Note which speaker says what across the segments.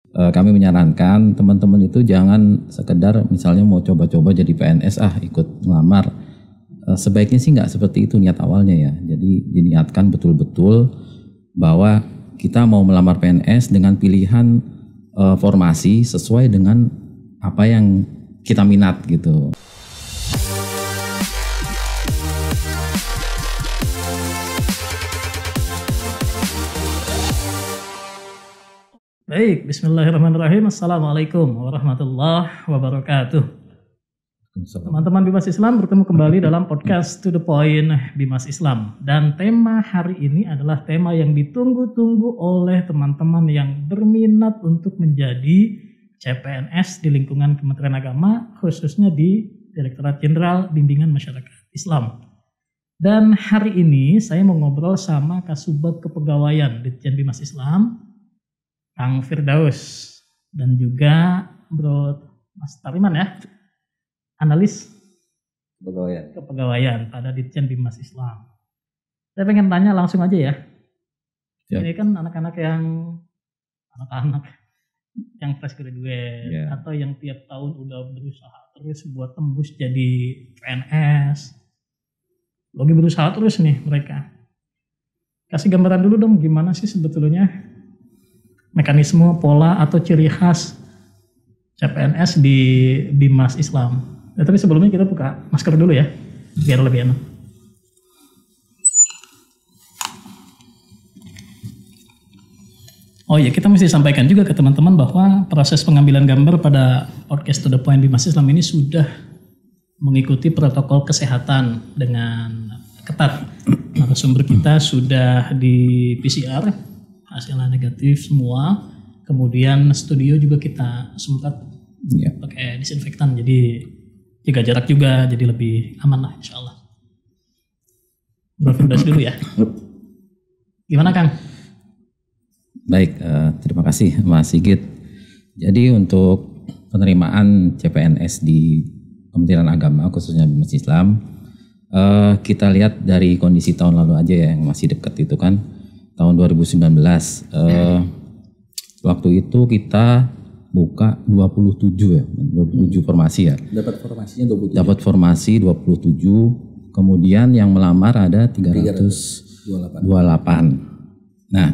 Speaker 1: Kami menyarankan teman-teman itu jangan sekedar misalnya mau coba-coba jadi PNS ikut ngelamar. Sebaiknya sih nggak seperti itu niat awalnya ya. Jadi diniatkan betul-betul bahwa kita mau melamar PNS dengan pilihan formasi sesuai dengan apa yang kita minat gitu.
Speaker 2: Baik, bismillahirrahmanirrahim. Assalamualaikum warahmatullahi wabarakatuh. Teman-teman Bimas Islam bertemu kembali dalam podcast To The Point Bimas Islam. Dan tema hari ini adalah tema yang ditunggu-tunggu oleh teman-teman yang berminat untuk menjadi CPNS di lingkungan Kementerian Agama, khususnya di Direktorat Jenderal Bimbingan Masyarakat Islam. Dan hari ini saya mau ngobrol sama Kasubag Kepegawaian Ditjen Bimas Islam, Kang Firdaus, dan juga Bro Mas Tariman ya, analis kepegawaian pada Ditjen Bimas Islam. Saya pengen tanya langsung aja ya. Ini kan anak-anak yang fresh graduate atau yang tiap tahun udah berusaha terus buat tembus jadi PNS. Lagi berusaha terus nih mereka. Kasih gambaran dulu dong gimana sih sebetulnya mekanisme, pola, atau ciri khas CPNS di Bimas Islam. Nah, tapi sebelumnya kita buka masker dulu ya, biar lebih enak. Oh iya, kita mesti sampaikan juga ke teman-teman bahwa proses pengambilan gambar pada podcast To The Point Bimas Islam ini sudah mengikuti protokol kesehatan dengan ketat. Narasumber kita sudah di PCR, hasilnya negatif semua. Kemudian studio juga kita sempat pakai disinfektan, jadi jaga jarak juga, jadi lebih aman lah insya Allah. Bro Firdaus dulu ya. Gimana Kang?
Speaker 1: Baik, terima kasih Mas Sigit. Jadi untuk penerimaan CPNS di Kementerian Agama khususnya Bimas Islam, kita lihat dari kondisi tahun lalu aja ya, yang masih dekat itu kan. Tahun 2019, waktu itu kita buka 27 formasi ya.
Speaker 3: Dapat formasinya 27.
Speaker 1: Dapat formasi 27, kemudian yang melamar ada 328. Nah,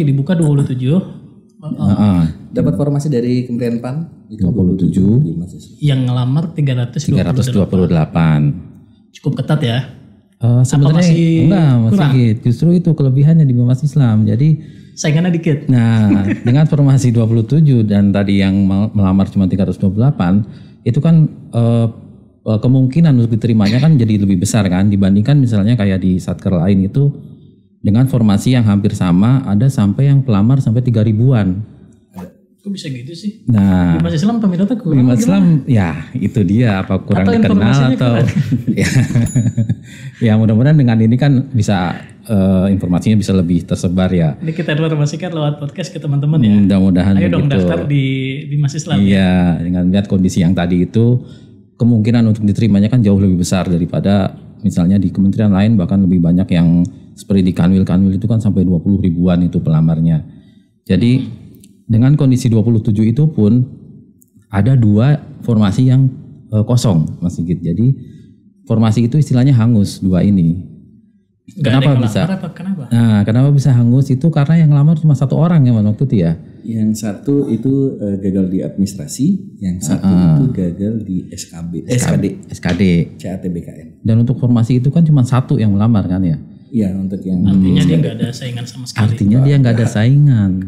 Speaker 2: dibuka 27.
Speaker 3: Dapat formasi dari Kementerian PAN
Speaker 1: itu 27.
Speaker 2: Yang ngelamar 328. Cukup ketat ya.
Speaker 1: Sebenarnya masih justru itu kelebihannya di Bimas Islam. Jadi
Speaker 2: saingannya dikit.
Speaker 1: Nah, dengan formasi 27 dan tadi yang melamar cuma 328, itu kan kemungkinan untuk diterimanya kan jadi lebih besar kan dibandingkan misalnya kayak di satker lain itu dengan formasi yang hampir sama, ada sampai yang pelamar sampai 3.000-an.
Speaker 2: Kok bisa gitu sih?
Speaker 1: Nah,
Speaker 2: Bimas Islam peminatnya kurang.
Speaker 1: Bimas Islam ya itu dia, apa kurang
Speaker 2: atau
Speaker 1: dikenal atau ya mudah-mudahan dengan ini kan bisa informasinya bisa lebih tersebar ya.
Speaker 2: Ini kita informasikan lewat podcast ke teman-teman ya.
Speaker 1: Mudah-mudahan
Speaker 2: ayo dong
Speaker 1: begitu.
Speaker 2: Daftar di Bimas Islam.
Speaker 1: Iya, dengan lihat kondisi yang tadi itu kemungkinan untuk diterimanya kan jauh lebih besar daripada misalnya di kementerian lain, bahkan lebih banyak yang seperti di Kanwil itu kan sampai 20 ribuan itu pelamarnya. Jadi dengan kondisi 27 itu pun ada 2 formasi yang kosong Mas Sigit. Jadi formasi itu istilahnya hangus 2 ini. Kenapa bisa?
Speaker 2: Kenapa?
Speaker 1: Nah, kenapa bisa hangus itu karena yang ngelamar cuma 1 orang ya waktu itu ya.
Speaker 3: Yang satu itu gagal di administrasi, yang satu itu gagal di SKD CATBKN.
Speaker 1: Dan untuk formasi itu kan cuma 1 yang melamar kan ya.
Speaker 3: Iya, untuk yang
Speaker 2: artinya dia nggak ada saingan sama sekali.
Speaker 1: Artinya dia nggak ada saingan.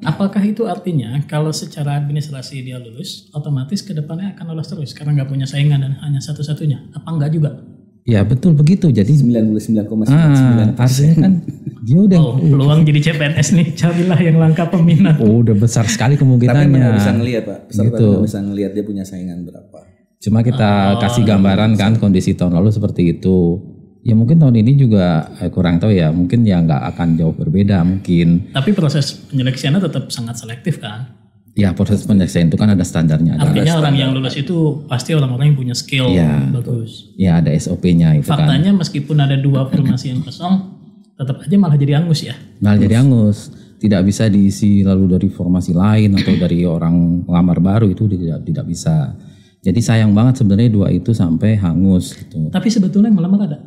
Speaker 2: Apakah itu artinya kalau secara administrasi dia lulus, otomatis kedepannya akan lolos terus karena nggak punya saingan dan hanya satu-satunya? Apa enggak juga?
Speaker 1: Ya betul begitu. Jadi
Speaker 3: 99,99%.
Speaker 1: Artinya kan dia udah
Speaker 2: peluang jadi CPNS nih, carilah yang langka peminat.
Speaker 1: Udah besar sekali kemungkinannya.
Speaker 3: Tapi mana bisa ngelihat Pak, peserta
Speaker 1: gitu.
Speaker 3: bisa ngelihat dia punya saingan berapa.
Speaker 1: Cuma kita kasih gambaran kan kondisi tahun lalu seperti itu. Ya mungkin tahun ini juga kurang tahu ya, mungkin ya nggak akan jauh berbeda mungkin.
Speaker 2: Tapi proses penyeleksiannya tetap sangat selektif kan?
Speaker 1: Ya proses penyeleksian itu kan ada standarnya.
Speaker 2: Artinya orang yang lulus itu pasti orang-orang yang punya skill bagus.
Speaker 1: Ya ada SOP-nya itu.
Speaker 2: Faktanya kan meskipun ada 2 formasi yang kosong, tetap aja malah jadi angus ya?
Speaker 1: Malah jadi angus. tidak bisa diisi lalu dari formasi lain atau dari orang pelamar baru, itu tidak bisa. Jadi sayang banget sebenarnya 2 itu sampai hangus gitu.
Speaker 2: Tapi sebetulnya yang melamar ada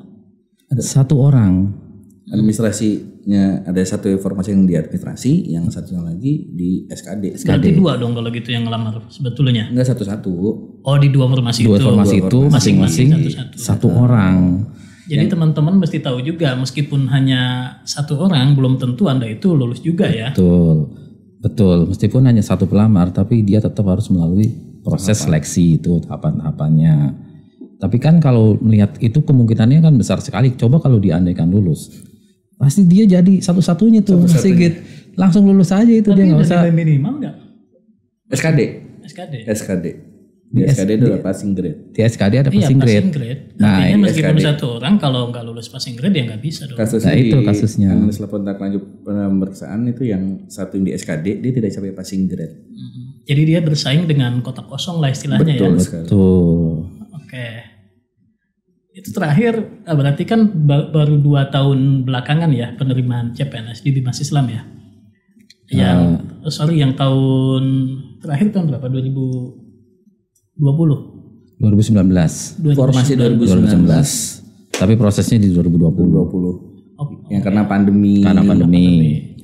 Speaker 1: 1 orang.
Speaker 3: Administrasinya ada 1 informasi yang di administrasi, yang satunya lagi di SKD.
Speaker 2: Berarti 2 dong kalau gitu yang ngelamar sebetulnya.
Speaker 3: Enggak, 1-1.
Speaker 2: Oh, di 2 formasi
Speaker 1: 2
Speaker 2: itu.
Speaker 1: formasi itu masing-masing 1 orang.
Speaker 2: Jadi teman-teman mesti tahu juga, meskipun hanya 1 orang belum tentu Anda itu lulus juga ya.
Speaker 1: Betul. Meskipun hanya 1 pelamar, tapi dia tetap harus melalui proses seleksi itu, tahapan-tahapannya. Tapi kan kalau melihat itu kemungkinannya kan besar sekali. Coba kalau diandaikan lulus, pasti dia jadi satu-satunya tuh Mas Sigit. Langsung lulus aja itu. Tapi dia nggak usah.
Speaker 2: Tapi minimal nggak?
Speaker 3: SKD. Di SKD itu ada passing grade.
Speaker 1: Di SKD ada passing grade.
Speaker 2: Artinya meskipun SKD. 1 orang kalau nggak lulus passing grade ya nggak bisa dong.
Speaker 1: Itu kasusnya.
Speaker 3: Analis laporan tindak lanjut pemeriksaan itu yang 1 yang di SKD dia tidak sampai passing grade.
Speaker 2: Jadi dia bersaing dengan kotak kosong lah istilahnya.
Speaker 1: Betul.
Speaker 2: Oke. Itu terakhir berarti kan baru 2 tahun belakangan ya penerimaan CPNS di Bimas Islam ya. Yang tahun terakhir tahun berapa? 2019.
Speaker 3: Formasi 2019.
Speaker 1: Tapi prosesnya di 2020.
Speaker 3: Yang karena pandemi.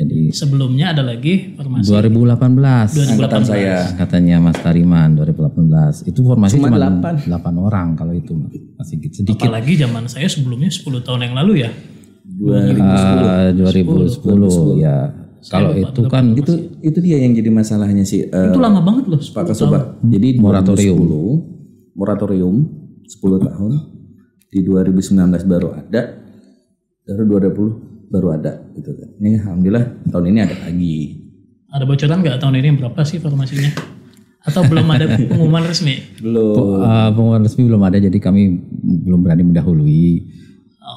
Speaker 1: Jadi
Speaker 2: sebelumnya ada lagi formasi
Speaker 1: 2018.
Speaker 3: Angkatan saya.
Speaker 1: Katanya Mas Tariman 2018. Itu formasi cuma 8 orang kalau itu masih sedikit.
Speaker 2: Apalagi zaman saya sebelumnya 10 tahun yang lalu ya.
Speaker 1: 2010 ya. Kalau itu kan
Speaker 3: itu dia yang jadi masalahnya sih.
Speaker 2: Itu lama banget loh.
Speaker 3: Pak Sobat. Jadi moratorium 10 tahun. Di 2019 baru ada. Baru 2020 baru ada gitu kan. Ini alhamdulillah tahun ini ada lagi. Ada
Speaker 2: bocoran nggak tahun ini berapa sih formasinya? Atau belum ada pengumuman resmi?
Speaker 3: Belum.
Speaker 1: Pengumuman resmi belum ada, jadi kami belum berani mendahului.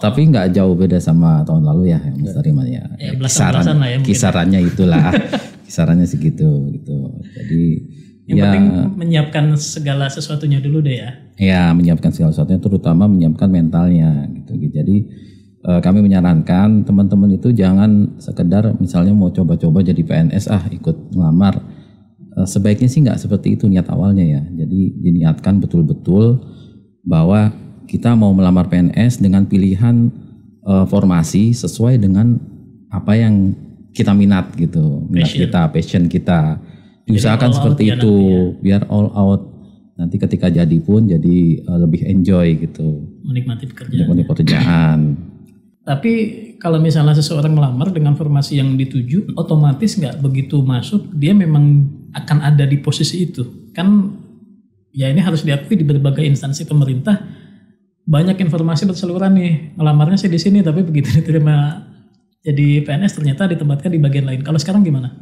Speaker 1: Tapi nggak jauh beda sama tahun lalu ya, Mas Tariman ya. Kisarannya itulah. Kisarannya segitu gitu. Jadi
Speaker 2: yang penting menyiapkan segala sesuatunya dulu deh ya.
Speaker 1: Ya, menyiapkan segala sesuatunya, terutama menyiapkan mentalnya gitu. Jadi kami menyarankan teman-teman itu jangan sekedar misalnya mau coba-coba jadi PNS ikut ngelamar. Sebaiknya sih nggak seperti itu niat awalnya ya. Jadi diniatkan betul-betul bahwa kita mau melamar PNS dengan pilihan formasi sesuai dengan apa yang kita minat gitu, passion kita. Diusahakan seperti itu biar all out. Nanti ketika jadi pun jadi lebih enjoy gitu.
Speaker 2: Menikmati
Speaker 1: pekerjaan.
Speaker 2: Tapi kalau misalnya seseorang melamar dengan formasi yang dituju, otomatis nggak begitu masuk, dia memang akan ada di posisi itu. Kan ya ini harus diakui di berbagai instansi pemerintah, banyak informasi berseluruhan nih, ngelamarnya sih di sini, tapi begitu diterima jadi PNS ternyata ditempatkan di bagian lain. Kalau sekarang gimana?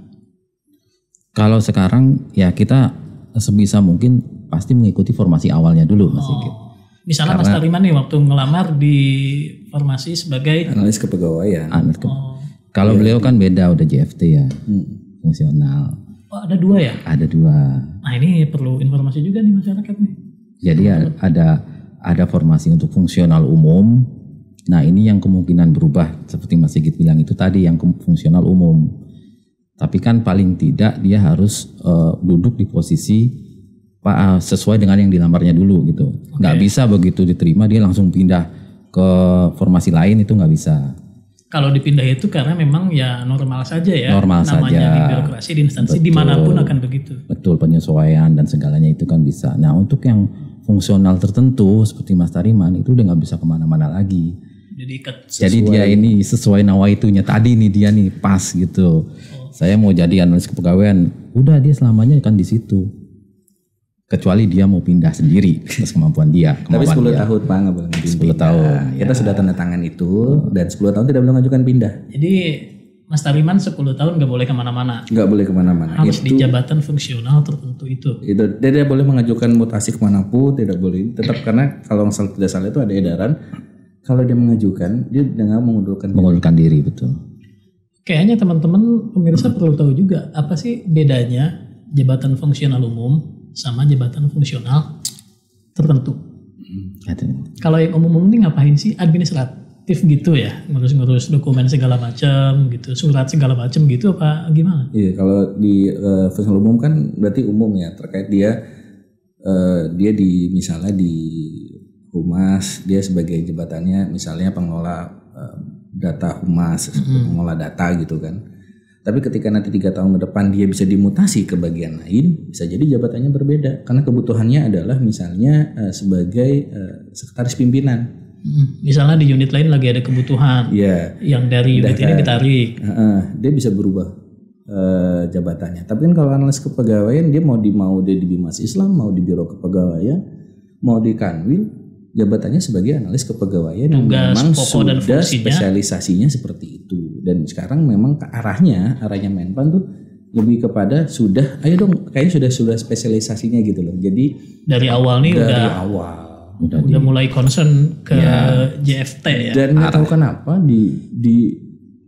Speaker 2: Kalau sekarang ya kita sebisa mungkin pasti mengikuti formasi awalnya dulu Mas Sigit. Misalnya Mas Tariman nih waktu ngelamar di formasi sebagai
Speaker 3: analis kepegawaian.
Speaker 1: Kalau beliau kan beda, udah JFT ya, fungsional.
Speaker 2: Oh ada 2 ya?
Speaker 1: Ada 2.
Speaker 2: Nah ini perlu informasi juga nih masyarakat nih.
Speaker 1: Jadi ada formasi untuk fungsional umum. Nah ini yang kemungkinan berubah seperti Mas Sigit bilang itu tadi yang fungsional umum. Tapi kan paling tidak dia harus duduk di posisi sesuai dengan yang dilamarnya dulu gitu. Nggak bisa begitu diterima dia langsung pindah ke formasi lain, itu nggak bisa. Kalau dipindah itu karena memang ya normal saja ya. Normal namanya saja. Di birokrasi di instansi dimanapun akan begitu. Betul, penyesuaian dan segalanya itu kan bisa. Nah untuk yang fungsional tertentu seperti Mas Tariman itu udah nggak bisa kemana-mana lagi. Jadi dia ini sesuai nawaitunya tadi nih, dia nih pas gitu. Saya mau jadi analis kepegawaian, udah dia selamanya kan di situ. Kecuali dia mau pindah sendiri atas kemampuan dia.
Speaker 3: Tapi 10 tahun Pak nggak boleh pindah.
Speaker 1: 10 tahun.
Speaker 3: Kita sudah tanda tangan itu dan 10 tahun tidak boleh mengajukan pindah.
Speaker 2: Jadi Mas Tariman 10 tahun nggak boleh kemana-mana.
Speaker 3: Nggak boleh kemana-mana.
Speaker 2: Harus di jabatan fungsional tertentu itu.
Speaker 3: Dia tidak boleh mengajukan mutasi kemanapun, tidak boleh. Tetap karena kalau tidak salah itu ada edaran. Kalau dia mengajukan, dia dengan mengundurkan diri.
Speaker 1: Betul.
Speaker 2: Kayaknya teman-teman pemirsa perlu tahu juga apa sih bedanya jabatan fungsional umum sama jabatan fungsional tertentu. Kalau yang umum ini ngapain sih? aktif gitu ya, ngurus-ngurus dokumen segala macam gitu, surat segala macam gitu apa gimana?
Speaker 3: Iya, kalau di fungsional umum kan berarti umum ya, terkait dia di misalnya di Humas, dia sebagai jabatannya misalnya pengelola data Humas, pengelola data gitu kan. Tapi ketika nanti 3 tahun ke depan dia bisa dimutasi ke bagian lain, bisa jadi jabatannya berbeda karena kebutuhannya adalah misalnya sebagai sekretaris pimpinan.
Speaker 2: Misalnya di unit lain lagi ada kebutuhan, yang dari unit ini ditarik.
Speaker 3: Dia bisa berubah jabatannya. Tapi kan kalau analis kepegawaian dia mau dia di Bimas Islam, mau di Biro Kepegawaian, mau di Kanwil, jabatannya sebagai analis kepegawaian yang memang sudah spesialisasinya seperti itu. Dan sekarang memang arahnya Menpan tuh lebih kepada sudah, ayo dong, kayaknya sudah spesialisasinya gitu loh. Jadi
Speaker 2: dari awal nih udah mulai concern ke JFT ya. Dan
Speaker 3: nggak tahu kenapa di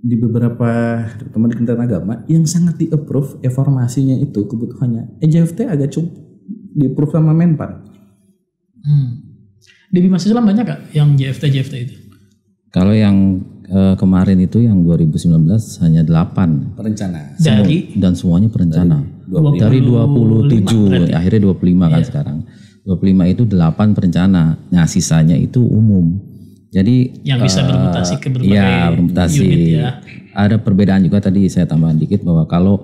Speaker 3: beberapa teman di Kementerian Agama yang sangat di-approve informasinya itu kebutuhannya. JFT agak cukup di-approve sama Menpan.
Speaker 2: Di Bimas Islam banyak gak yang JFT itu?
Speaker 1: Kalau yang kemarin itu yang 2019 hanya 8
Speaker 3: perencana.
Speaker 1: Dan semuanya perencana. Dari 27, akhirnya 25 kan sekarang. 25 itu 8 perencana. Nah, sisanya itu umum. Jadi
Speaker 2: yang bisa bermutasi ke berbagai unit ya.
Speaker 1: Ada perbedaan juga tadi saya tambahan dikit bahwa kalau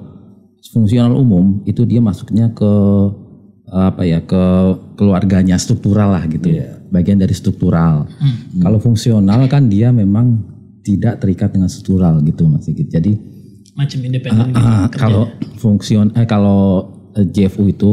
Speaker 1: fungsional umum itu dia masuknya ke ke keluarganya struktural lah gitu. Bagian dari struktural. Kalau fungsional kan dia memang tidak terikat dengan struktural gitu Mas Sigit. Jadi
Speaker 2: macam independen
Speaker 1: kalau JFU itu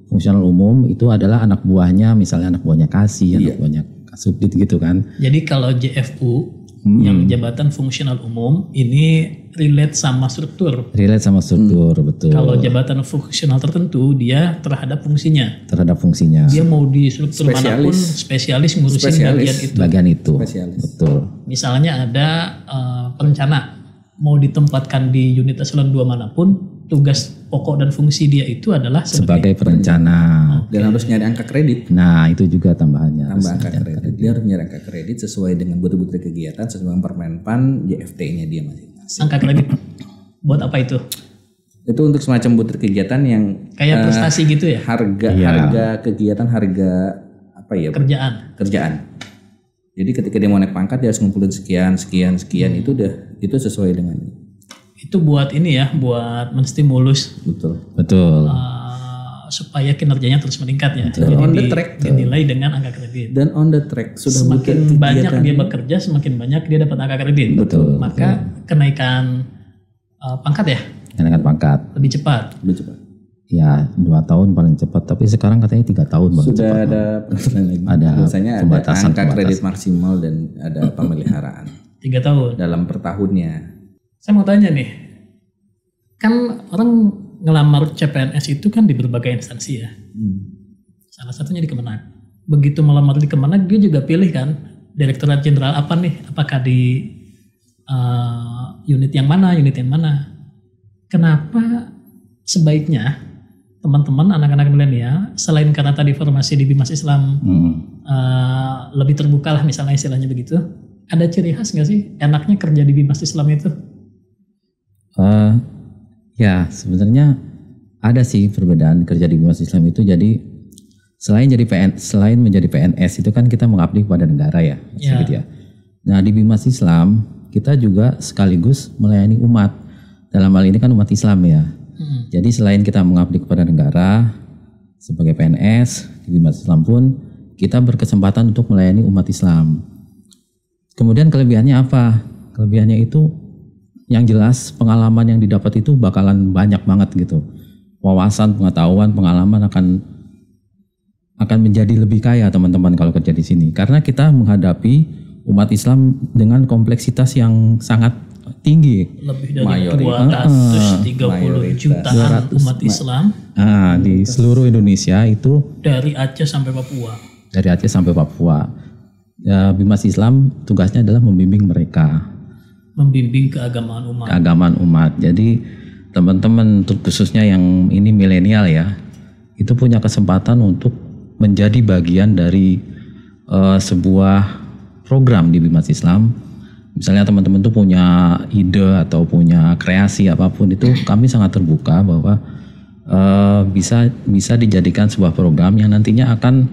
Speaker 1: fungsional umum itu adalah anak buahnya, misalnya anak buahnya Kasih, anak buahnya Kasubdit gitu kan.
Speaker 2: Jadi kalau JFU yang jabatan fungsional umum ini relate sama struktur.
Speaker 1: Betul.
Speaker 2: Kalau jabatan fungsional tertentu dia terhadap fungsinya. Dia mau di struktur manapun spesialis ngurusin
Speaker 1: bagian itu. Betul.
Speaker 2: Misalnya ada perencana mau ditempatkan di unit eselon 2 manapun, tugas pokok dan fungsi dia itu adalah
Speaker 1: sebagai perencana.
Speaker 3: Dan harus nyari angka kredit.
Speaker 1: Nah, itu juga tambahannya.
Speaker 3: Angka kredit. Dia harus nyari angka kredit sesuai dengan butir-butir kegiatan, sesuai dengan Permenpan, JFT-nya dia masing-masing.
Speaker 2: Angka kredit buat apa itu?
Speaker 3: Itu untuk semacam butir kegiatan yang
Speaker 2: kayak prestasi gitu ya?
Speaker 3: Harga kegiatan, kerjaan. Jadi ketika dia mau naik pangkat dia harus ngumpulin sekian itu sesuai dengan
Speaker 2: itu buat ini ya, buat menstimulus.
Speaker 3: Betul.
Speaker 2: Supaya kinerjanya terus meningkat ya.
Speaker 3: Betul.
Speaker 2: Jadi
Speaker 3: on the track
Speaker 2: dinilai dengan angka kredit.
Speaker 3: Dan on the track sudah
Speaker 2: semakin banyak dia bekerja, semakin banyak dia dapat angka kredit.
Speaker 1: Betul.
Speaker 2: Maka kenaikan pangkat ya.
Speaker 1: Kenaikan pangkat.
Speaker 2: Lebih cepat.
Speaker 1: Ya 2 tahun paling cepat, tapi sekarang katanya 3 tahun baru
Speaker 3: sudah
Speaker 1: cepat. Ada
Speaker 3: biasanya ada angka kredit maksimal dan ada pemeliharaan
Speaker 2: 3 tahun
Speaker 3: dalam per tahunnya.
Speaker 2: Saya mau tanya nih, kan orang ngelamar CPNS itu kan di berbagai instansi ya. Salah satunya di Kemenag. Begitu melamar di Kemenag dia juga pilih kan Direktorat Jenderal apa nih, apakah di unit yang mana. Kenapa sebaiknya teman-teman anak-anak milenial selain karena tadi formasi di Bimas Islam lebih terbuka lah misalnya istilahnya begitu, ada ciri khas nggak sih enaknya kerja di Bimas Islam itu?
Speaker 1: Ya sebenarnya ada sih perbedaan kerja di Bimas Islam itu. Jadi selain menjadi PNS itu kan kita mengabdi kepada negara ya. Gitu ya. Nah di Bimas Islam kita juga sekaligus melayani umat. Dalam hal ini kan umat Islam ya. Jadi selain kita mengabdi kepada negara sebagai PNS di Bimas Islam pun kita berkesempatan untuk melayani umat Islam. Kemudian kelebihannya apa? Kelebihannya itu yang jelas pengalaman yang didapat itu bakalan banyak banget gitu. Wawasan, pengetahuan, pengalaman akan menjadi lebih kaya teman-teman kalau kerja di sini. Karena kita menghadapi umat Islam dengan kompleksitas yang sangat tinggi.
Speaker 2: Lebih dari 230 jutaan umat Islam.
Speaker 1: Di seluruh Indonesia itu.
Speaker 2: Dari Aceh sampai Papua. Ya, Bimas Islam tugasnya adalah membimbing mereka. Membimbing keagamaan umat.
Speaker 1: Jadi teman-teman khususnya yang ini milenial ya, itu punya kesempatan untuk menjadi bagian dari sebuah program di Bimas Islam. Misalnya teman-teman tuh punya ide atau punya kreasi apapun itu, kami sangat terbuka bahwa bisa dijadikan sebuah program yang nantinya akan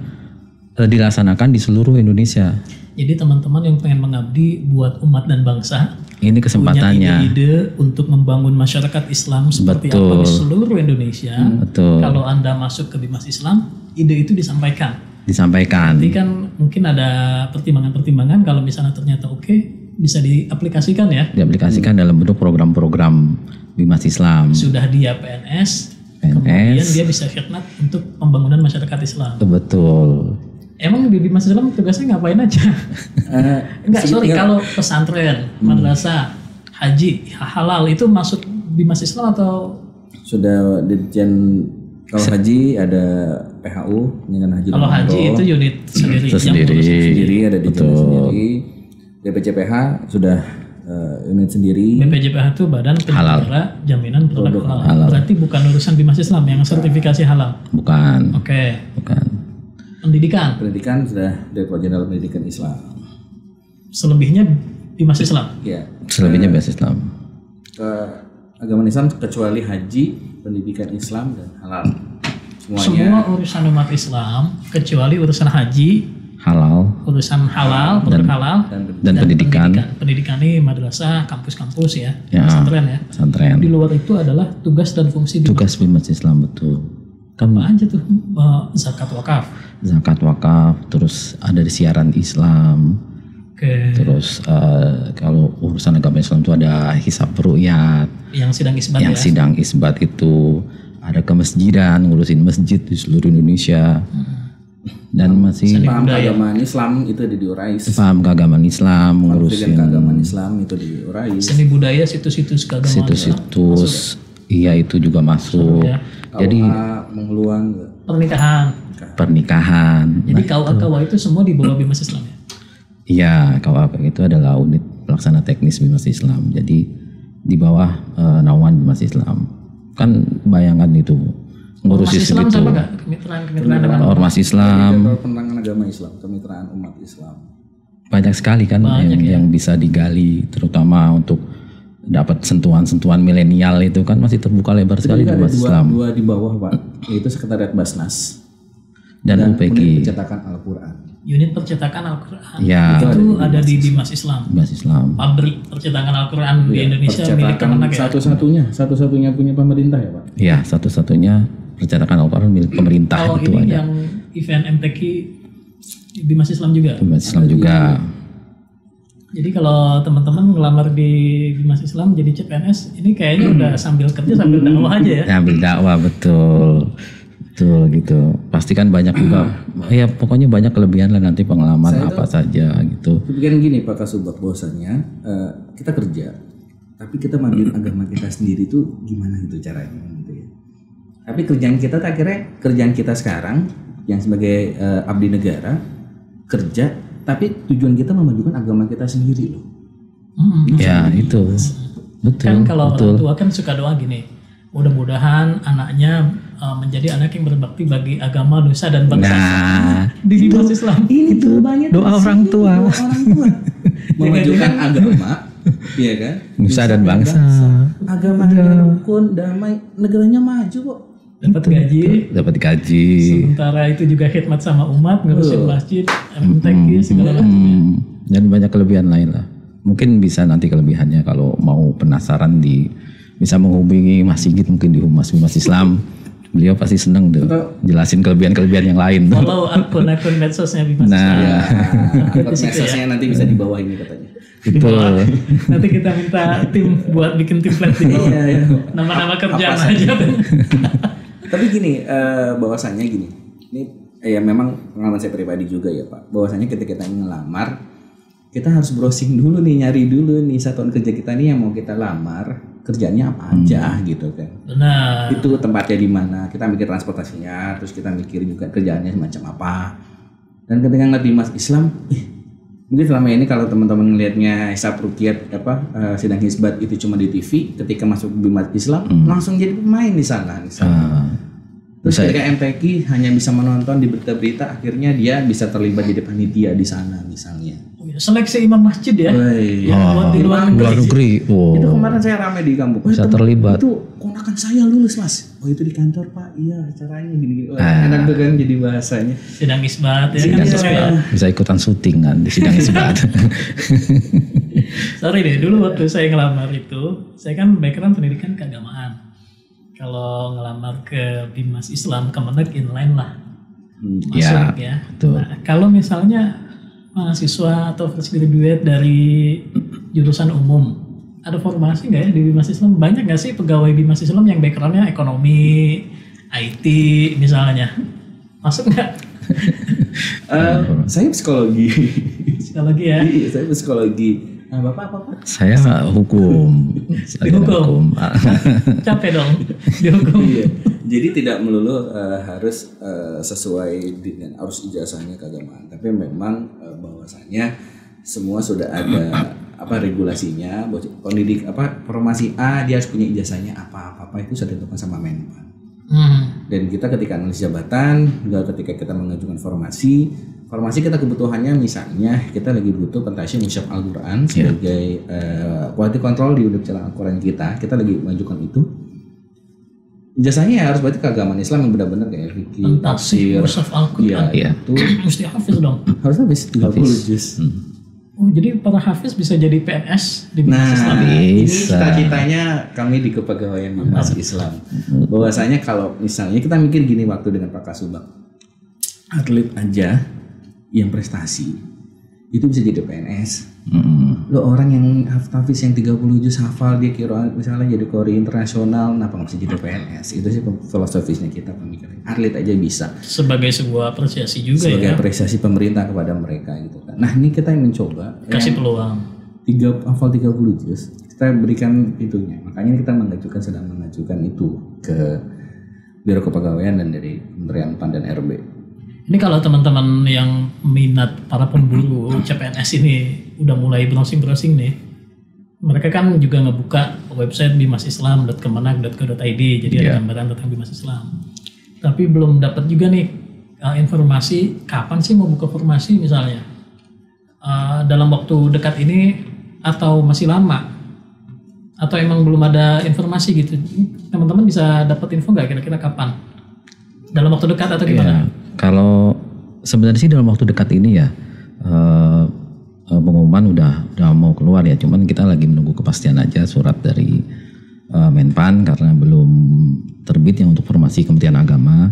Speaker 1: dilaksanakan di seluruh Indonesia.
Speaker 2: Jadi teman-teman yang pengen mengabdi buat umat dan bangsa,
Speaker 1: ini kesempatannya.
Speaker 2: punya ide-ide untuk membangun masyarakat Islam seperti apa di seluruh Indonesia.
Speaker 1: Betul.
Speaker 2: Kalau Anda masuk ke Bimas Islam, ide itu disampaikan.
Speaker 1: Disampaikan.
Speaker 2: Nanti kan mungkin ada pertimbangan-pertimbangan, kalau misalnya ternyata oke, bisa diaplikasikan ya.
Speaker 1: Diaplikasikan dalam bentuk program-program Bimas Islam.
Speaker 2: Sudah dia PNS, kemudian dia bisa khidmat untuk pembangunan masyarakat Islam.
Speaker 1: Betul.
Speaker 2: Emang di Bimas Islam tugasnya ngapain aja? Enggak, sorry, kalau pesantren, madrasah, haji, halal itu masuk Bimas Islam atau?
Speaker 3: Sudah Dirjen. Kalau haji ada PHU, dengan haji.
Speaker 2: Kalau haji itu unit sendiri.
Speaker 3: Sendiri ada di unit sendiri. BPJPH sudah unit sendiri.
Speaker 2: BPJPH itu Badan Penyelenggara Jaminan Produk Halal. Berarti bukan urusan Bimas Islam yang sertifikasi halal.
Speaker 1: Bukan.
Speaker 2: Oke.
Speaker 1: Bukan.
Speaker 3: Pendidikan sudah Direktorat Jenderal Pendidikan Islam.
Speaker 2: Selebihnya Bimas Islam.
Speaker 3: Iya.
Speaker 1: Selebihnya Bimas Islam.
Speaker 3: Agama Islam kecuali haji, pendidikan Islam dan halal.
Speaker 2: Semua urusan umat Islam kecuali urusan haji,
Speaker 1: halal,
Speaker 2: urusan halal, produk halal
Speaker 1: dan pendidikan.
Speaker 2: Pendidikan ini madrasah, kampus-kampus ya, pesantren ya.
Speaker 1: Pesantren.
Speaker 2: Di luar itu adalah tugas dan fungsi
Speaker 1: tugas Bimas Islam, betul.
Speaker 2: Apa aja tuh? Zakat wakaf.
Speaker 1: Zakat wakaf, terus ada di siaran Islam. Terus kalau urusan agama Islam itu ada hisab ru'yat,
Speaker 2: yang sidang isbat
Speaker 1: yang sidang isbat itu, ada kemasjidan, ngurusin masjid di seluruh Indonesia. Dan masih
Speaker 3: paham keagamaan Islam itu di Urais.
Speaker 1: Paham keagamaan Islam, ngurusin
Speaker 3: keagamaan Islam itu di Urais.
Speaker 2: Seni budaya, situs-situs keagamaan.
Speaker 1: Situs-situs, iya itu juga masuk. Ya.
Speaker 3: Jadi mengeluang
Speaker 2: pernikahan. Jadi KUA itu semua di bawah Bimas Islam ya?
Speaker 1: Iya, KUA itu adalah unit pelaksana teknis Bimas Islam. Jadi di bawah naungan Bimas Islam. Kan bayangan itu ngurusi
Speaker 2: Islam
Speaker 1: segitu.
Speaker 2: Sama gak? Kemitraan dengan
Speaker 1: Ormas Islam.
Speaker 3: Penerangan agama Islam, kemitraan umat Islam.
Speaker 1: Banyak sekali kan yang bisa digali, terutama untuk dapat sentuhan-sentuhan milenial itu kan masih terbuka lebar sekali di Bimas Islam.
Speaker 3: Dua di bawah Pak, yaitu Sekretariat Basnas
Speaker 1: dan UPG.
Speaker 3: Unit Percetakan Al-Quran.
Speaker 2: Unit Percetakan Al-Quran.
Speaker 1: Ya,
Speaker 2: itu ada di Bimas Islam.
Speaker 1: Bimas Islam.
Speaker 2: Pabrik percetakan Al-Quran di Indonesia milik Kemenak ya.
Speaker 3: Satu-satunya punya pemerintah ya Pak.
Speaker 1: Iya, satu-satunya percetakan Al-Quran milik pemerintah.
Speaker 2: Kalau
Speaker 1: itu
Speaker 2: ini
Speaker 1: ada.
Speaker 2: yang event MTQ Bimas Islam juga.
Speaker 1: Bimas Islam juga.
Speaker 2: Jadi kalau teman-teman ngelamar di Bimas Islam jadi CPNS, ini kayaknya udah sambil kerja sambil dakwah aja ya.
Speaker 1: Sambil dakwah, betul. Betul gitu. Pasti kan banyak juga. Ya pokoknya banyak kelebihan lah nanti pengalaman apa saja gitu.
Speaker 3: Kemudian gini Pak Kasubag, bahwasanya kita kerja, tapi kita manggil agama kita sendiri tuh gimana gitu caranya gitu ya. Tapi kerjaan kita akhirnya kerjaan kita sekarang yang sebagai abdi negara kerja, tapi tujuan kita memajukan agama kita sendiri loh.
Speaker 1: Ya itu. Betul.
Speaker 2: Kan kalau orang tua kan suka doa gini, mudah-mudahan anaknya menjadi anak yang berbakti bagi agama, nusa dan bangsa.
Speaker 1: Nah,
Speaker 2: di Bimas Islam
Speaker 3: itu banyak
Speaker 1: doa orang tua.
Speaker 3: Memajukan agama, iya kan?
Speaker 1: Nusa dan bangsa.
Speaker 3: Agama rukun, damai, negaranya maju kok.
Speaker 2: Dapat gaji. Sementara itu juga khidmat sama umat, ngurusin masjid, MTQ segala macam.
Speaker 1: Dan banyak kelebihan lain lah. Mungkin bisa nanti kelebihannya kalau mau penasaran bisa menghubungi Mas Sigit mungkin di Humas Bimas Islam. Beliau pasti seneng tuh jelasin kelebihan-kelebihan yang lain.
Speaker 2: Follow akun-akun medsosnya Bimas Islam.
Speaker 3: Akun medsosnya nanti bisa di bawah ini katanya.
Speaker 1: Betul.
Speaker 2: Nanti kita minta tim buat bikin template di bawah. Nama-nama kerjaan aja.
Speaker 3: Tapi gini, bahwasannya gini. Ini ya memang pengalaman saya pribadi juga ya Pak. Bahwasannya ketika kita ngelamar, kita harus browsing dulu nih, nyari dulu nih satuan kerja kita nih yang mau kita lamar. Kerjanya apa aja gitu kan.
Speaker 2: Benar.
Speaker 3: Itu tempatnya di mana, kita mikir transportasinya, terus kita mikir juga kerjaannya semacam apa. Dan ketika ngeliat Bimas Islam, mungkin selama ini kalau teman-teman ngelihatnya hisab ruqyat sidang hisbat itu cuma di TV, ketika masuk Bimas Islam langsung jadi pemain di sana. Terus ketika MTQ hanya bisa menonton di berita-berita, akhirnya dia bisa terlibat jadi panitia di sana misalnya.
Speaker 2: Seleksi imam masjid ya. Buat di luar
Speaker 1: negeri. Wow.
Speaker 3: Itu kemarin saya rame di kampung.
Speaker 1: Bisa terlibat.
Speaker 3: Itu ponakan saya lulus mas. Oh itu di kantor pak. Iya caranya gini-gini. Enak tuh kan jadi bahasanya.
Speaker 2: Sidang isbat ya
Speaker 1: Sidang
Speaker 2: kan.
Speaker 1: isbat. Bisa ikutan syuting kan di sidang isbat.
Speaker 2: Sorry deh, dulu waktu saya ngelamar itu, saya kan background pendidikan keagamaan. Kalau ngelamar ke Bimas Islam, Kemenak inline lah. Masuk ya.
Speaker 1: Betul.
Speaker 2: Nah, kalau misalnya mahasiswa atau fresh graduate dari jurusan umum, ada formasi nggak ya di Bimas Islam? Banyak nggak sih pegawai Bimas Islam yang backgroundnya ekonomi, IT misalnya? Masuk nggak?
Speaker 3: Saya psikologi.
Speaker 2: Psikologi ya?
Speaker 3: Iya, saya psikologi. Nah, Bapak apa?
Speaker 1: Saya hukum.
Speaker 2: Dihukum. Capek dong dihukum.
Speaker 3: Iya. Jadi tidak melulu harus sesuai dengan arus ijazahnya keagamaan, tapi memang bahwasanya semua sudah ada regulasinya. Pendidik formasi A dia harus punya ijazahnya apa itu sudah ditentukan sama Menpan. Dan kita ketika analisis jabatan, ketika kita mengajukan formasi kita kebutuhannya misalnya kita lagi butuh pentahsyiah musyaf Al-Quran sebagai quality control di unit celang Al-Quran kita lagi mengajukan itu. Ijazahnya ya harus berarti keagamaan Islam yang benar-benar kayak fikih, tafsir,
Speaker 2: musyaf Al-Quran.
Speaker 3: Itu
Speaker 2: mesti hafiz dong.
Speaker 3: Harus habis 30 juz.
Speaker 2: Oh jadi para hafiz bisa jadi PNS di Bimas Islam.
Speaker 3: Ini cita-citanya kami di kepegawaian Bimas Islam. Bahwasanya kalau misalnya kita mikir gini waktu dengan Pak Kasubag, atlet aja yang prestasi itu bisa jadi PNS. Lo orang yang hafiz yang 30 juz hafal dia kira misalnya jadi qori internasional, kenapa nggak bisa jadi PNS? Itu sih filosofisnya kita pemikiran. Atlet aja bisa.
Speaker 2: Sebagai sebuah apresiasi juga
Speaker 3: sebagai apresiasi pemerintah kepada mereka gitu kan. Nah ini kita yang mencoba
Speaker 2: kasih peluang.
Speaker 3: Hafal 30 juz kita berikan itunya. Makanya kita sedang mengajukan itu ke Biro Kepegawaian dan dari Kementerian PAN dan RB.
Speaker 2: Ini kalau teman-teman yang minat para pemburu CPNS ini udah mulai browsing-browsing nih, mereka kan juga ngebuka website bimasislam.kemenak.go.id, jadi ada gambaran tentang Bimas Islam. Tapi belum dapat juga nih informasi kapan sih mau buka formasi misalnya, dalam waktu dekat ini atau masih lama, atau emang belum ada informasi gitu. Teman-teman bisa dapat info nggak kira-kira kapan? Dalam waktu dekat atau gimana?
Speaker 1: Kalau sebenarnya sih dalam waktu dekat ini ya pengumuman udah mau keluar ya, cuman kita lagi menunggu kepastian aja surat dari Menpan karena belum terbit yang untuk formasi Kementerian Agama.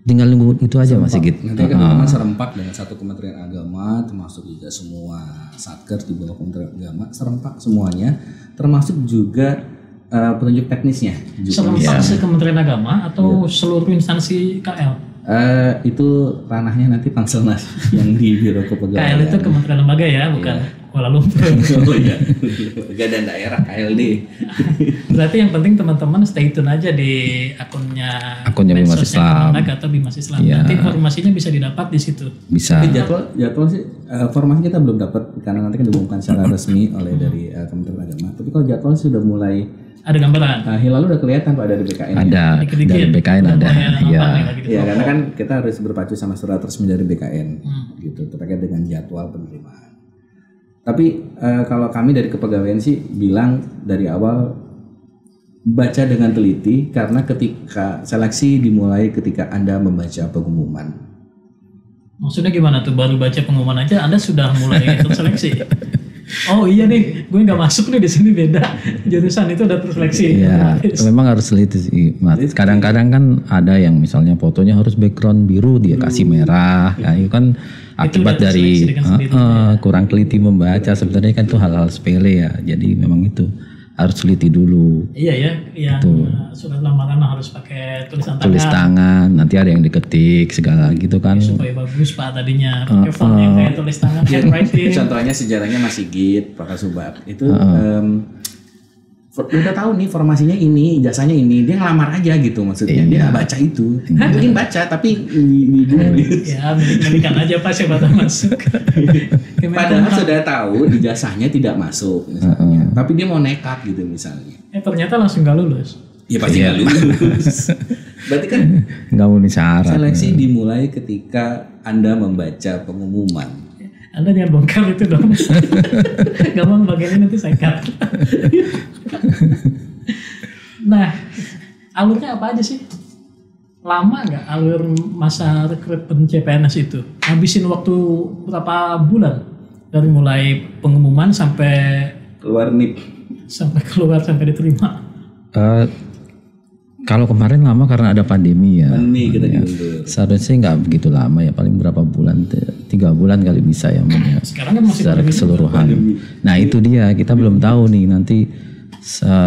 Speaker 1: Tinggal nunggu itu aja Mas Sigit.
Speaker 3: Nanti kan serempak dengan satu Kementerian Agama, termasuk juga semua satker di bawah Kementerian Agama, serempak semuanya, termasuk juga petunjuk teknisnya.
Speaker 2: Serempak Kementerian Agama atau seluruh instansi KL?
Speaker 3: Itu ranahnya nanti Panselnas yang di Biro Kepegawaian.
Speaker 2: KL itu Kementerian Lembaga ya, bukan Kuala Lumpur.
Speaker 3: Oh iya, lembaga dan daerah KLD.
Speaker 2: Berarti yang penting teman-teman stay tune aja di akunnya
Speaker 1: Bimas Islam
Speaker 2: atau Bimas Islam. Nanti informasinya bisa didapat di situ.
Speaker 1: Bisa.
Speaker 3: Tapi jadwal sih formasi kita belum dapat karena nanti kan diumumkan secara resmi oleh dari Kementerian Agama. Tapi kalau jadwal sudah mulai
Speaker 2: ada gambaran.
Speaker 3: Hilal udah kelihatan Pak dari BKN.
Speaker 1: Ada. Dari BKN ada.
Speaker 3: Ya karena kan kita harus berpacu sama surat resmi dari BKN gitu terkait dengan jadwal penerimaan. Tapi kalau kami dari kepegawaian sih bilang dari awal baca dengan teliti karena ketika seleksi dimulai ketika Anda membaca pengumuman.
Speaker 2: Maksudnya gimana tuh? Baru baca pengumuman aja Anda sudah mulai ikut seleksi? Oh iya nih, gue nggak masuk nih di sini beda jurusan itu udah terseleksi.
Speaker 1: Iya, memang harus teliti sih, Mas. Kadang-kadang kan ada yang misalnya fotonya harus background biru dia kasih merah, ya itu kan akibat dari kurang teliti membaca. Sebenarnya kan itu hal-hal sepele ya. Jadi memang itu harus teliti dulu.
Speaker 2: Iya ya, yang surat lamaran harus pakai tulisan tangan.
Speaker 1: Tulis tangan, nanti ada yang diketik segala gitu kan.
Speaker 2: Supaya bagus Pak tadinya pakai font yang kayak tulis tangan handwriting.
Speaker 3: Contohnya sejarahnya Mas Sigit, Pak Kasubag itu udah tahu nih formasinya ini, jasanya ini, dia ngelamar aja gitu maksudnya. Dia nggak baca itu, mungkin baca tapi
Speaker 2: ya milikan aja Pak siapa tahu masuk.
Speaker 3: Padahal sudah tahu ijazahnya tidak masuk misalnya, tapi dia mau nekat gitu misalnya.
Speaker 2: Ternyata langsung nggak lulus.
Speaker 3: Ya pasti nggak lulus. Berarti kan
Speaker 1: nggak memenuhi syarat.
Speaker 3: Seleksi dimulai ketika Anda membaca pengumuman.
Speaker 2: Anda jangan bongkar itu dong. Gampang bagian ini nanti saya cut. Nah, alurnya apa aja sih? Lama nggak alur masa rekrutmen CPNS itu? Habisin waktu berapa bulan? Dari mulai pengumuman sampai
Speaker 3: Keluar NIP.
Speaker 2: sampai keluar sampai diterima.
Speaker 1: Kalau kemarin lama karena ada pandemi ya.
Speaker 3: Pandemi kita
Speaker 1: Ya.
Speaker 3: diundur.
Speaker 1: Seharusnya nggak begitu lama ya, paling berapa bulan, 3 bulan kali bisa ya Mun, ya.
Speaker 2: Sekarang kan masih
Speaker 1: Secara
Speaker 2: pandemi.
Speaker 1: keseluruhan. Nah itu dia, kita belum tahu nih nanti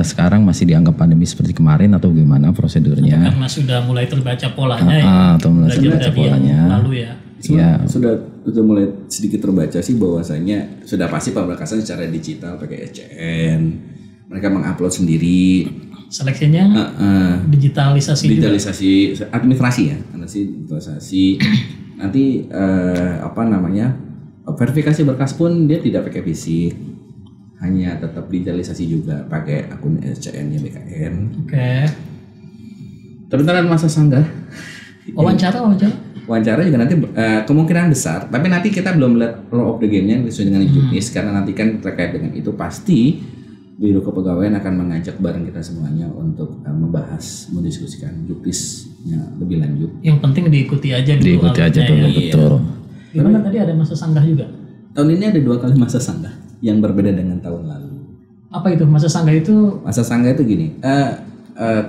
Speaker 1: sekarang masih dianggap pandemi seperti kemarin atau gimana prosedurnya.
Speaker 2: Karena sudah mulai terbaca polanya ya.
Speaker 1: Atau mulai
Speaker 2: Belajar
Speaker 1: terbaca
Speaker 2: dari yang
Speaker 1: polanya.
Speaker 2: lalu ya.
Speaker 1: Iya,
Speaker 3: Sudah mulai sedikit terbaca sih bahwasanya sudah pasti pemberkasan secara digital pakai SCN. Mereka mengupload sendiri.
Speaker 2: Seleksinya digitalisasi juga.
Speaker 3: Digitalisasi administrasi ya, administrasi. Nanti verifikasi berkas pun dia tidak pakai fisik, hanya tetap digitalisasi juga pakai akun SCN-nya BKN.
Speaker 2: Oke.
Speaker 3: Terbentar masa sanggah. Wawancara juga nanti kemungkinan besar, tapi nanti kita belum lihat rule of the game-nya sesuai dengan juknis karena nanti kan terkait dengan itu pasti Biro Kepegawaian akan mengajak bareng kita semuanya untuk membahas, mendiskusikan juknisnya lebih lanjut.
Speaker 2: Yang penting diikuti aja dulu.
Speaker 1: diikuti aja
Speaker 2: alurnya
Speaker 1: dulu,
Speaker 2: ya.
Speaker 1: betul.
Speaker 2: Gimana tadi ada masa sanggah juga?
Speaker 3: Tahun ini ada 2 kali masa sanggah yang berbeda dengan tahun lalu.
Speaker 2: Apa itu masa sanggah itu?
Speaker 3: Masa sanggah itu gini,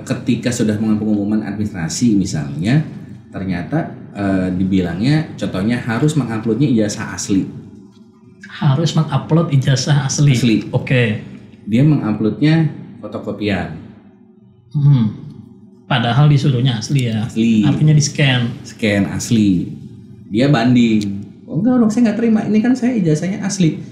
Speaker 3: ketika sudah mengambil pengumuman administrasi misalnya, ternyata dibilangnya contohnya harus menguploadnya ijazah asli.
Speaker 2: Harus mengupload ijazah asli.
Speaker 3: Asli.
Speaker 2: Oke.
Speaker 3: Dia menguploadnya fotokopian.
Speaker 2: Padahal disuruhnya asli ya.
Speaker 3: Asli.
Speaker 2: Artinya di scan.
Speaker 3: Scan asli. Dia banding. Oh enggak dong, saya nggak terima. Ini kan saya ijazahnya asli.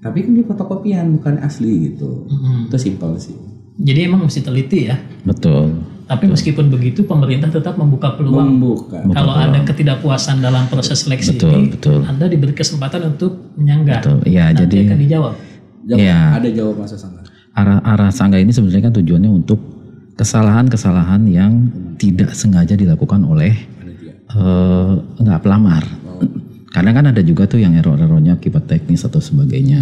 Speaker 3: Tapi kan dia fotokopian bukan asli gitu. Itu simpel sih.
Speaker 2: Jadi emang mesti teliti ya.
Speaker 1: Betul.
Speaker 2: Tapi meskipun begitu pemerintah tetap membuka peluang.
Speaker 3: Membuka.
Speaker 2: Kalau ada ketidakpuasan dalam proses seleksi
Speaker 1: Betul,
Speaker 2: ini,
Speaker 1: betul.
Speaker 2: Anda diberi kesempatan untuk menyanggah.
Speaker 1: Betul. Iya,
Speaker 2: Nanti
Speaker 1: jadi
Speaker 2: akan dijawab.
Speaker 1: Iya.
Speaker 3: Ada jawab masa sanggah.
Speaker 1: arah sanggah ini sebenarnya kan tujuannya untuk kesalahan-kesalahan yang tidak sengaja dilakukan oleh pelamar. Karena kan ada juga tuh yang error-errornya akibat teknis atau sebagainya.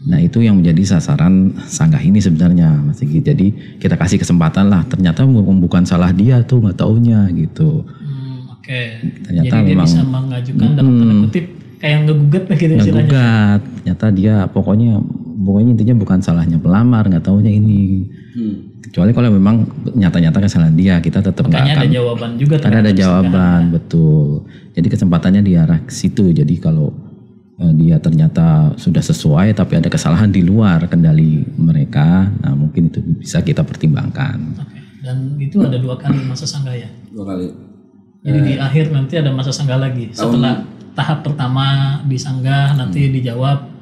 Speaker 1: Nah itu yang menjadi sasaran sanggah ini sebenarnya Mas Sigi. Jadi kita kasih kesempatan lah. Ternyata bukan salah dia tuh, nggak taunya gitu.
Speaker 2: Oke.
Speaker 1: Ternyata
Speaker 2: Jadi dia
Speaker 1: memang
Speaker 2: bisa mengajukan dalam tanda kutip kayak ngegugat lah gitu istilahnya.
Speaker 1: ngegugat. Ternyata dia pokoknya intinya bukan salahnya pelamar, nggak taunya ini. Kecuali kalau memang nyata-nyata kesalahan dia, kita tetap nggak
Speaker 2: Makanya
Speaker 1: akan.
Speaker 2: ada jawaban juga.
Speaker 1: Karena ada jawaban, betul. Jadi kesempatannya di arah situ. Jadi kalau dia ternyata sudah sesuai, tapi ada kesalahan di luar kendali mereka, nah mungkin itu bisa kita pertimbangkan.
Speaker 2: Oke. Dan itu ada 2 kali masa sanggah ya.
Speaker 3: 2 kali.
Speaker 2: Jadi di akhir nanti ada masa sanggah lagi. Setelah tahap pertama disanggah, nanti dijawab.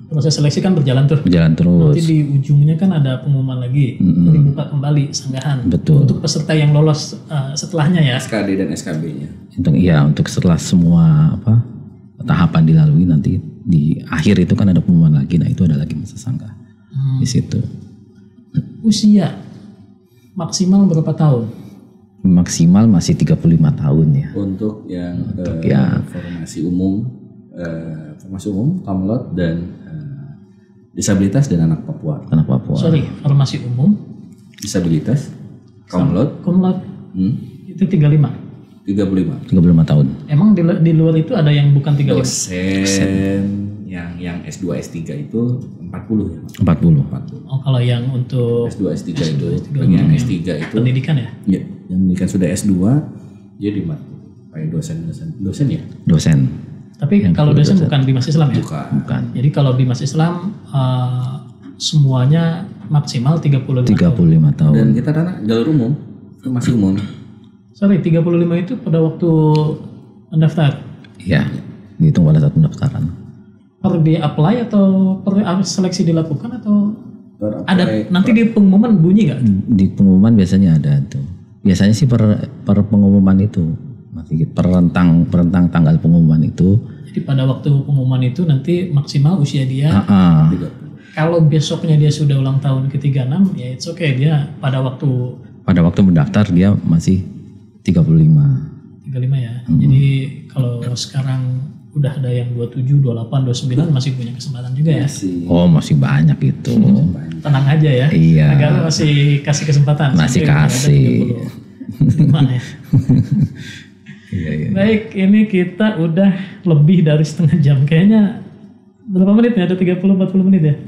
Speaker 2: Proses seleksi kan berjalan tuh.
Speaker 1: Berjalan terus.
Speaker 2: Nanti di ujungnya kan ada pengumuman lagi. Dibuka kembali sanggahan.
Speaker 1: Betul.
Speaker 2: Untuk peserta yang lolos setelahnya ya.
Speaker 3: SKD dan SKB-nya.
Speaker 1: Untuk setelah semua tahapan dilalui, nanti di akhir itu kan ada pengumuman lagi. Nah itu ada lagi masa sanggah di situ.
Speaker 2: Usia maksimal berapa tahun?
Speaker 1: Maksimal masih 35 tahun ya.
Speaker 3: Untuk yang
Speaker 1: yang
Speaker 3: formasi umum, Kamlot dan disabilitas dan anak Papua.
Speaker 1: Anak Papua.
Speaker 2: Sorry, formasi umum.
Speaker 3: Disabilitas, Kamlot,
Speaker 2: Kumlot itu 35.
Speaker 3: 35.
Speaker 1: 35 tahun.
Speaker 2: Emang di luar itu ada yang bukan 35?
Speaker 3: Dosen yang S2 S3 itu 40 ya.
Speaker 1: 40.
Speaker 2: Oh, kalau yang untuk
Speaker 3: S2 S3 itu bagi yang S3 itu
Speaker 2: pendidikan ya?
Speaker 3: ya, yang kan sudah S2 dia di kayak dosen ya?
Speaker 1: Dosen.
Speaker 2: Tapi kalau dosen bukan Bimas Islam ya?
Speaker 3: Bukan.
Speaker 2: Jadi kalau Bimas Islam semuanya maksimal 35
Speaker 1: 35 tahun.
Speaker 3: Dan kita karena jalur umum, masih umum.
Speaker 2: Sorry, 35 itu pada waktu mendaftar?
Speaker 1: Iya, dihitung pada saat pendaftaran.
Speaker 2: Per di apply atau per seleksi dilakukan atau ada
Speaker 3: Apply,
Speaker 2: nanti di pengumuman bunyi nggak?
Speaker 1: Di pengumuman biasanya ada tuh. Biasanya sih per pengumuman itu, per rentang tanggal pengumuman itu.
Speaker 2: Jadi pada waktu pengumuman itu nanti maksimal usia dia. Kalau besoknya dia sudah ulang tahun ke-36 ya it's okay, dia pada waktu
Speaker 1: mendaftar dia masih 35.
Speaker 2: 35 ya. Jadi kalau sekarang udah ada yang 27, 28, 29 masih punya kesempatan juga ya.
Speaker 1: Oh masih banyak itu.
Speaker 2: Tenang aja ya.
Speaker 1: Iya.
Speaker 2: Negara masih kasih kesempatan.
Speaker 1: Masih kasih.
Speaker 2: Iya. Baik, ini kita udah lebih dari setengah jam. Kayaknya berapa menit ya? Ada 30-40 menit ya?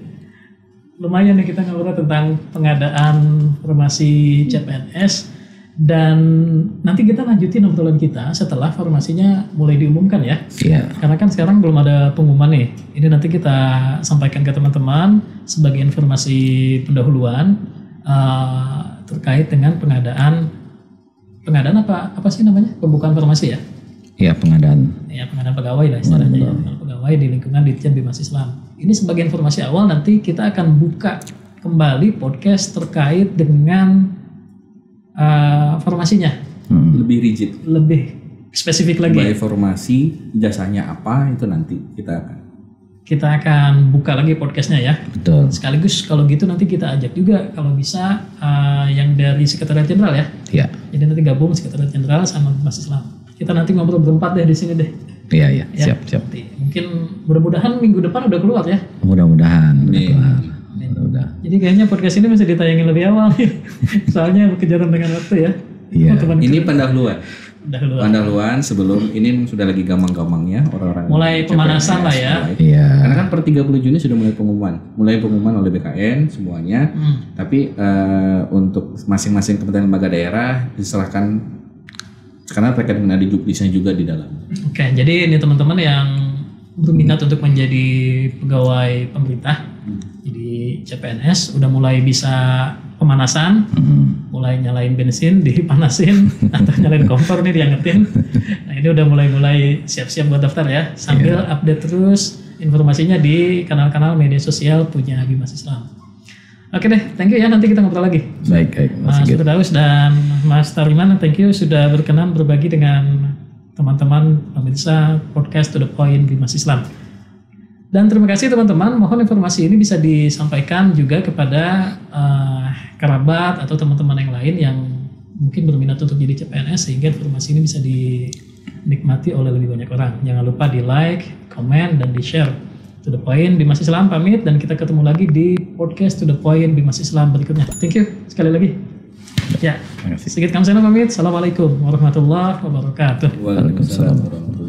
Speaker 2: Lumayan nih kita ngobrol tentang pengadaan formasi CPNS. Dan nanti kita lanjutin obrolan kita setelah formasinya mulai diumumkan ya.
Speaker 1: Iya.
Speaker 2: Karena kan sekarang belum ada pengumuman nih. Ini nanti kita sampaikan ke teman-teman sebagai informasi pendahuluan terkait dengan pengadaan apa sih namanya? Pembukaan formasi ya?
Speaker 1: Iya, pengadaan.
Speaker 2: Ya, pengadaan pegawai lah istilahnya ya. Pengadaan pegawai di lingkungan Ditjen Bimas Islam. Ini sebagai informasi awal, nanti kita akan buka kembali podcast terkait dengan formasinya.
Speaker 3: Lebih rigid.
Speaker 2: Lebih spesifik lagi.
Speaker 3: Baik formasi, jasanya apa itu nanti kita akan
Speaker 2: buka lagi podcastnya ya.
Speaker 1: Betul.
Speaker 2: Sekaligus kalau gitu nanti kita ajak juga kalau bisa yang dari Sekretariat Jenderal ya.
Speaker 1: Iya.
Speaker 2: Jadi nanti gabung Sekretariat Jenderal sama Bimas Islam. Kita nanti ngobrol berempat deh di sini deh.
Speaker 1: Iya.
Speaker 2: Ya,
Speaker 1: Siap.
Speaker 2: Mungkin mudah-mudahan minggu depan udah keluar ya.
Speaker 1: Mudah-mudahan keluar. Udah.
Speaker 2: Jadi kayaknya podcast ini masih ditayangin lebih awal nih. Soalnya kejaran dengan waktu ya.
Speaker 1: Iya.
Speaker 3: Ini pendahuluan.
Speaker 2: Pendahuluan
Speaker 3: Sebelum ini sudah lagi gampang-gampangnya orang-orang
Speaker 2: mulai pemanasan lah ya.
Speaker 1: Iya.
Speaker 3: Karena kan per 30 Juni sudah mulai pengumuman oleh BKN semuanya. Tapi untuk masing-masing kementerian lembaga daerah diserahkan karena terkait dengan ada juknisnya juga di dalam. Oke,
Speaker 2: jadi ini teman-teman yang berminat untuk menjadi pegawai pemerintah, jadi CPNS udah mulai bisa pemanasan, mulai nyalain bensin dipanasin atau nyalain kompor nih diangetin. Nah ini udah mulai siap-siap buat daftar ya, sambil update terus informasinya di kanal-kanal media sosial punya Bimas Islam. Oke deh, thank you ya, nanti kita ngobrol lagi.
Speaker 1: Baik.
Speaker 2: Mas Firdaus dan Mas Tariman, thank you sudah berkenan berbagi dengan teman-teman pemirsa podcast To The Point Bimas Islam. Dan terima kasih teman-teman, mohon informasi ini bisa disampaikan juga kepada kerabat atau teman-teman yang lain yang mungkin berminat untuk jadi CPNS sehingga informasi ini bisa dinikmati oleh lebih banyak orang. Jangan lupa di like, komen, dan di share. To The Point Bimas Islam pamit dan kita ketemu lagi di podcast To The Point Bimas Islam berikutnya. Thank you sekali lagi. Ya, sedikit kami pamit. Assalamualaikum warahmatullahi wabarakatuh.
Speaker 3: Waalaikumsalam warahmatullahi wabarakatuh.